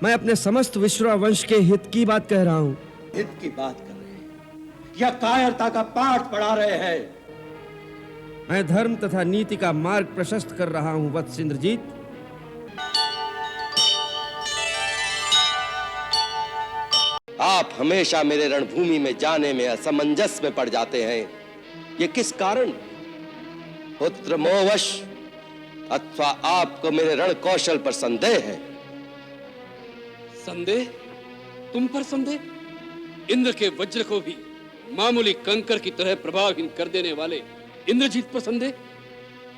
मैं अपने समस्त विश्वा वंश के हित की बात कह रहा हूं। हित की बात कर रहे हैं या कायरता का पाठ पढ़ा रहे हैं? मैं धर्म तथा नीति का मार्ग प्रशस्त कर रहा हूं वत्स इंद्रजीत। आप हमेशा मेरे रणभूमि में जाने में असमंजस में पड़ जाते हैं। ये किस कारण? पुत्र मोहवश अथवा आपको मेरे रण कौशल पर संदेह है? संदेह? तुम पर संदेह? इंद्र के वज्र को भी मामूली कंकर की तरह प्रभावहीन कर देने वाले इंद्रजीत पर संदेह?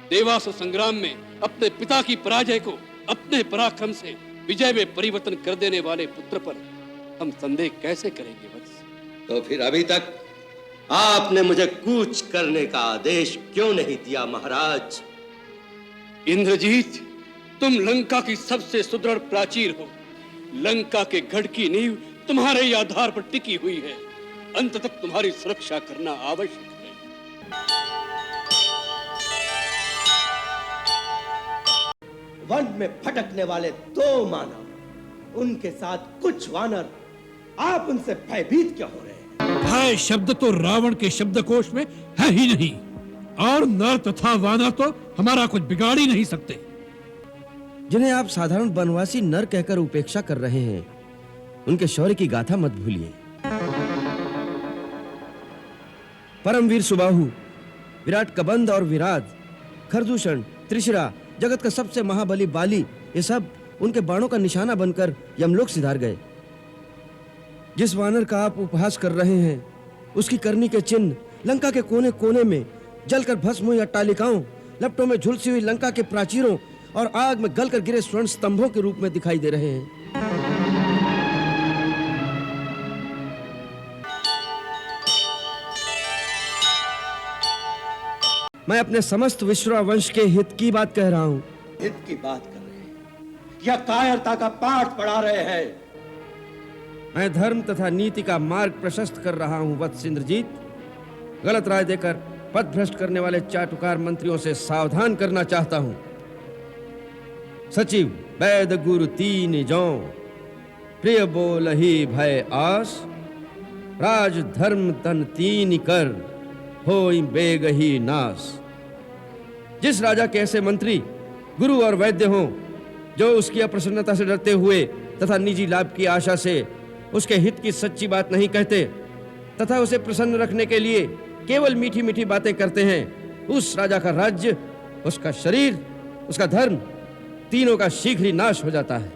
देवासुर संग्राम में अपने पिता की पराजय को अपने पराक्रम से विजय में परिवर्तन कर देने वाले पुत्र पर हम संदेह कैसे करेंगे वत्स? तो फिर अभी तक आपने मुझे कूच करने का आदेश क्यों नहीं दिया महाराज? इंद्रजीत, तुम लंका की सबसे सुदृढ़ प्राचीर हो। लंका के गढ़ की नींव तुम्हारे ही आधार पर टिकी हुई है। अंत तक तुम्हारी सुरक्षा करना आवश्यक है। वन में भटकने वाले 2 मानव, उनके साथ कुछ वानर, आप उनसे भयभीत क्यों हो रहे हैं? भय शब्द तो रावण के शब्दकोश में है ही नहीं, और नर तथा वानर तो हमारा कुछ बिगाड़ ही नहीं सकते। जिन्हें आप साधारण वनवासी नर कहकर उपेक्षा कर रहे हैं, उनके शौर्य की गाथा मत भूलिए। परमवीर सुबाहु, विराट कबंध और विराट, खरदूषण, त्रिशिरा, जगत का सबसे महाबली बाली, ये सब उनके बाणों का निशाना बनकर यमलोक सिधार गए। जिस वानर का आप उपहास कर रहे हैं, उसकी करनी के चिन्ह लंका के कोने कोने में जलकर भस्म हुई अट्टालिकाओं, लपटों में झुलसी हुई लंका के प्राचीरों और आग में गलकर गिरे स्वर्ण स्तंभों के रूप में दिखाई दे रहे हैं। मैं अपने समस्त विश्वा वंश के हित की बात कह रहा हूं। हित की बात कर रहे हैं या कायरता का पाठ पढ़ा रहे हैं? मैं धर्म तथा नीति का मार्ग प्रशस्त कर रहा हूं वत्स इंद्रजीत। गलत राय देकर पथ भ्रष्ट करने वाले चाटुकार मंत्रियों से सावधान करना चाहता हूं। सचिव वैद गुरु 3 जौ, प्रिय बोल ही भय आस, राज धर्म तन 3 कर, होई बेग ही नाश। जिस राजा के ऐसे मंत्री गुरु और वैद्य हों, जो उसकी अप्रसन्नता से डरते हुए तथा निजी लाभ की आशा से उसके हित की सच्ची बात नहीं कहते तथा उसे प्रसन्न रखने के लिए केवल मीठी मीठी बातें करते हैं, उस राजा का राज्य, उसका शरीर, उसका धर्म, तीनों का शीघ्र ही नाश हो जाता है।